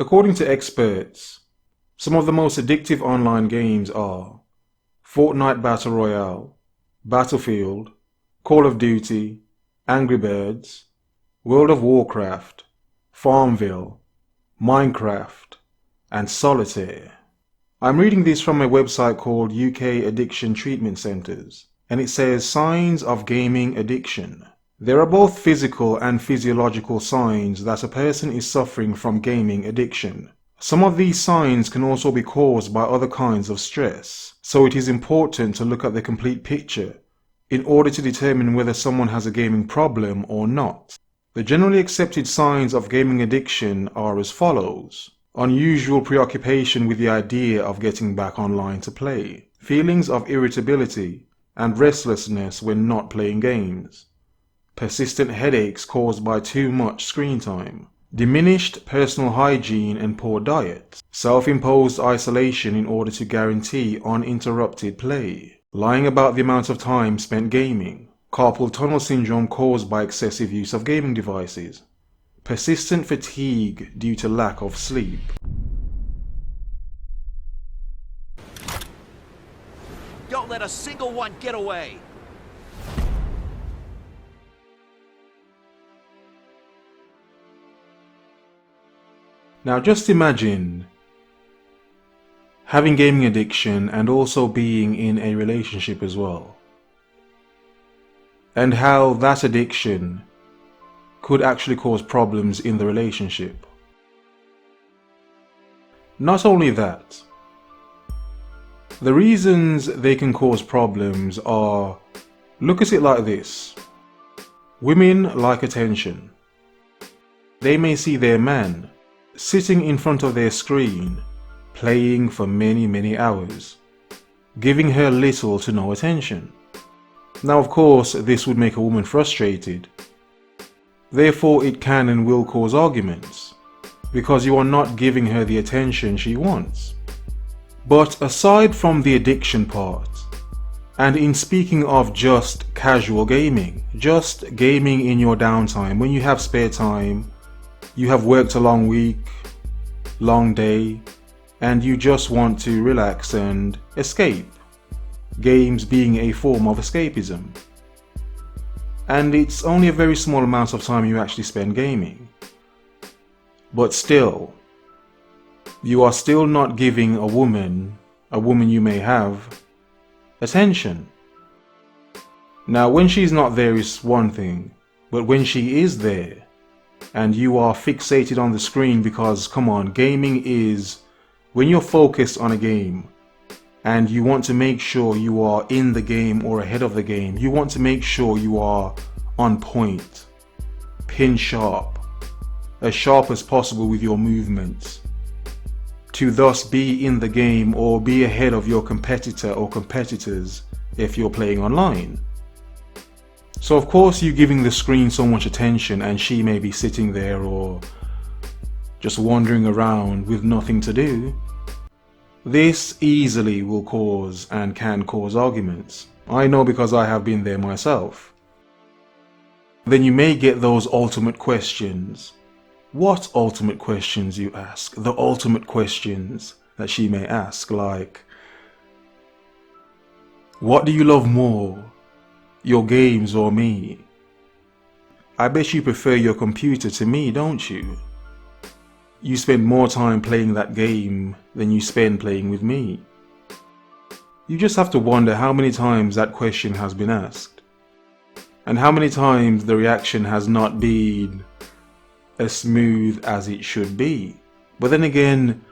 According to experts, some of the most addictive online games are Fortnite Battle Royale, Battlefield, Call of Duty, Angry Birds, World of Warcraft, Farmville, Minecraft, and Solitaire. I'm reading this from a website called UK Addiction Treatment Centres, and it says signs of gaming addiction. There are both physical and physiological signs that a person is suffering from gaming addiction. Some of these signs can also be caused by other kinds of stress, so it is important to look at the complete picture in order to determine whether someone has a gaming problem or not. The generally accepted signs of gaming addiction are as follows: unusual preoccupation with the idea of getting back online to play, feelings of irritability and restlessness when not playing games, persistent headaches caused by too much screen time, diminished personal hygiene and poor diet, self-imposed isolation in order to guarantee uninterrupted play, lying about the amount of time spent gaming, carpal tunnel syndrome caused by excessive use of gaming devices, persistent fatigue due to lack of sleep. Don't let a single one get away! Now just imagine having gaming addiction and also being in a relationship as well, and how that addiction could actually cause problems in the relationship. Not only that, the reasons they can cause problems are, look at it like this. Women like attention. They may see their man sitting in front of their screen, playing for many hours, giving her little to no attention. Now of course this would make a woman frustrated. Therefore it can and will cause arguments, because you are not giving her the attention she wants. But aside from the addiction part, and in speaking of just casual gaming, just gaming in your downtime, when you have spare time, you have worked a long week, long day, and you just want to relax and escape. Games being a form of escapism. And it's only a very small amount of time you actually spend gaming. But still, you are still not giving a woman you may have, attention. Now when she's not there is one thing, but when she is there, and you are fixated on the screen, because come on, gaming is when you're focused on a game and you want to make sure you are in the game or ahead of the game, you want to make sure you are on point, pin sharp, as sharp as possible with your movements, to thus be in the game or be ahead of your competitor or competitors if you're playing online. So of course you giving the screen so much attention and she may be sitting there or just wandering around with nothing to do. This easily will cause and can cause arguments. I know because I have been there myself. Then you may get those ultimate questions. What ultimate questions, you ask? The ultimate questions that she may ask, like, what do you love more? Your games or me? I bet you prefer your computer to me, don't you? You spend more time playing that game than you spend playing with me. You just have to wonder how many times that question has been asked, and how many times the reaction has not been as smooth as it should be. But then again,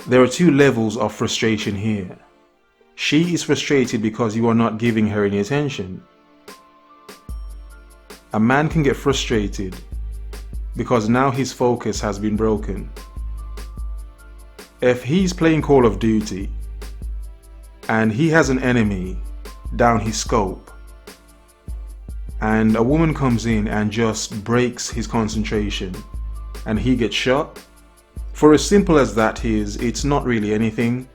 there are two levels of frustration here. She is frustrated because you are not giving her any attention. A man can get frustrated because now his focus has been broken. If he's playing Call of Duty and he has an enemy down his scope, and a woman comes in and just breaks his concentration and he gets shot, for as simple as that is, it's not really anything.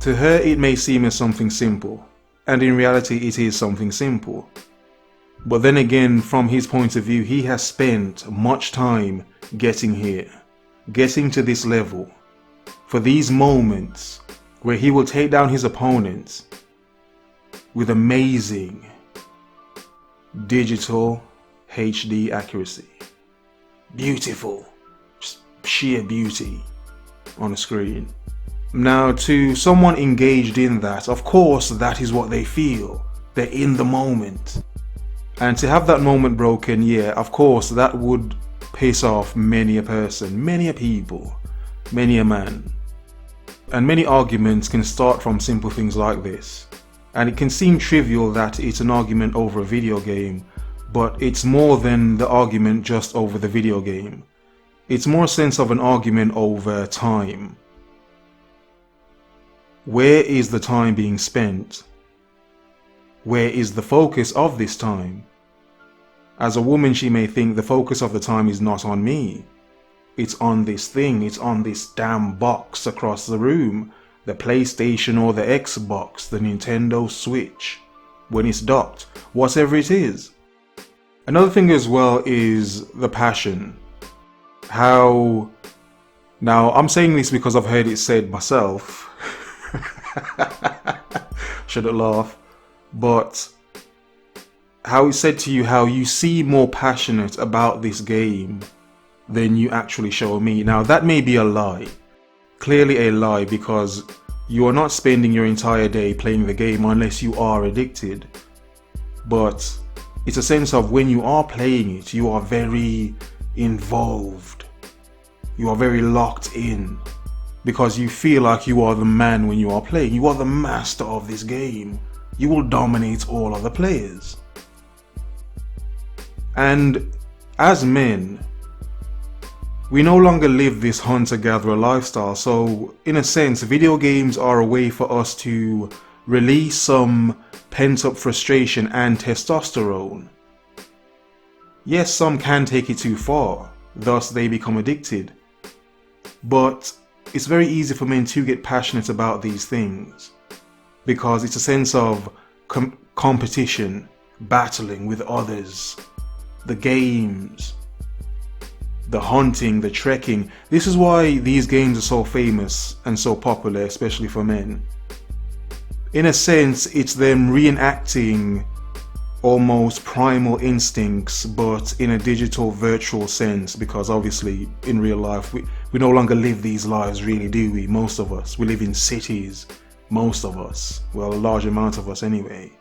To her it may seem as something simple, and in reality it is something simple. But then again, from his point of view, he has spent much time getting here. getting to this level, for these moments where he will take down his opponents with amazing digital HD accuracy. Beautiful, sheer beauty on the screen. Now, to someone engaged in that, of course that is what they feel. They're in the moment. And to have that moment broken, yeah, of course that would piss off many a person, many a people, many a man. And many arguments can start from simple things like this. And it can seem trivial that it's an argument over a video game, but it's more than the argument just over the video game. It's more a sense of an argument over time. Where is the time being spent? Where is the focus of this time? As a woman, she may think the focus of the time is not on me. It's on this thing, it's on this damn box across the room, the PlayStation or the Xbox, the Nintendo Switch, when it's docked, whatever it is. Another thing as well is the passion. How, now I'm saying this because I've heard it said myself, shouldn't laugh, but how it's said to you how you seem more passionate about this game than you actually show me. Now that may be a lie, clearly a lie, because you are not spending your entire day playing the game unless you are addicted. But it's a sense of when you are playing it, you are very involved, you are very locked in, because you feel like you are the man when you are playing. You are the master of this game. You will dominate all other players. And as men, we no longer live this hunter-gatherer lifestyle, so in a sense, video games are a way for us to release some pent-up frustration and testosterone. Yes, some can take it too far, thus they become addicted. But it's very easy for men to get passionate about these things, because it's a sense of competition, battling with others, the games, the hunting, the trekking. This is why these games are so famous and so popular, especially for men. In a sense, it's them reenacting almost primal instincts, but in a digital virtual sense, because obviously in real life we no longer live these lives, really, do we? Most of us. We live in cities, most of us. Well, a large amount of us anyway.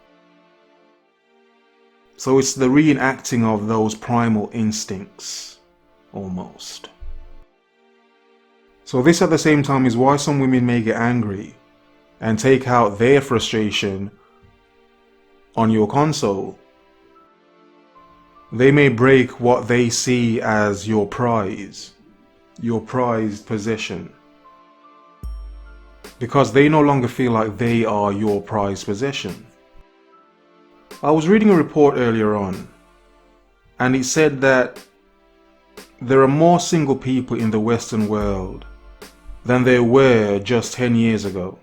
So it's the reenacting of those primal instincts, almost. So this at the same time is why some women may get angry and take out their frustration on your console. They may break what they see as your prize, your prized possession, because they no longer feel like they are your prized possession. I was reading a report earlier on, and it said that there are more single people in the Western world than there were just 10 years ago.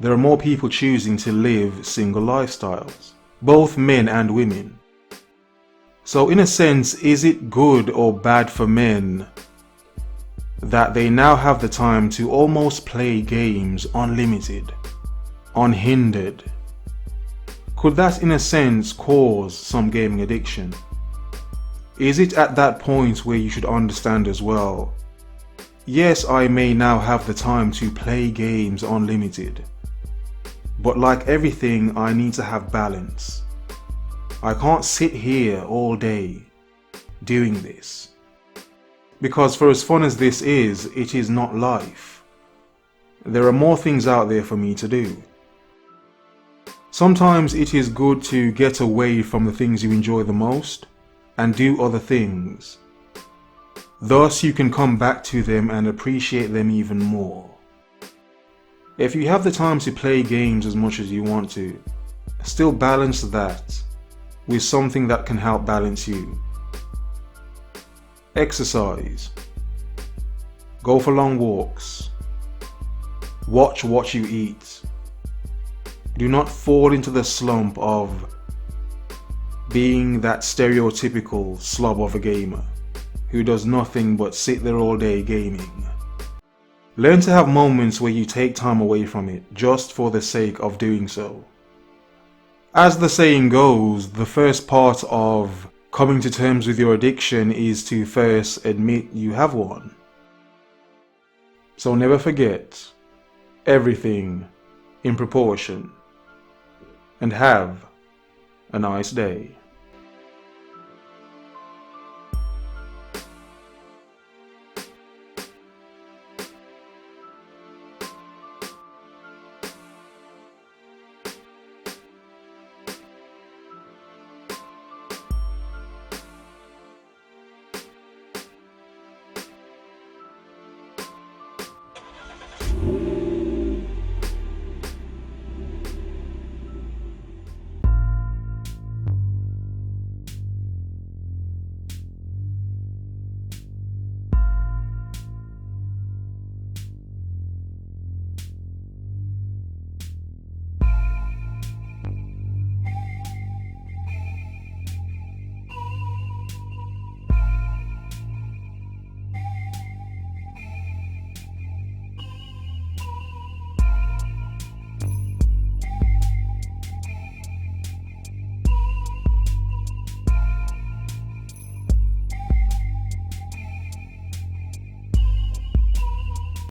There are more people choosing to live single lifestyles, both men and women. So in a sense, is it good or bad for men that they now have the time to almost play games unlimited, unhindered? Could that in a sense cause some gaming addiction? Is it at that point where you should understand as well, yes, I may now have the time to play games unlimited, but like everything, I need to have balance. I can't sit here all day doing this, because for as fun as this is, it is not life. There are more things out there for me to do. Sometimes it is good to get away from the things you enjoy the most and do other things. Thus you can come back to them and appreciate them even more. If you have the time to play games as much as you want to, still balance that with something that can help balance you. Exercise. Go for long walks. Watch what you eat. Do not fall into the slump of being that stereotypical slob of a gamer. who does nothing but sit there all day gaming. Learn to have moments where you take time away from it just for the sake of doing so. As the saying goes, the first part of coming to terms with your addiction is to first admit you have one. So never forget, everything in proportion, and have a nice day.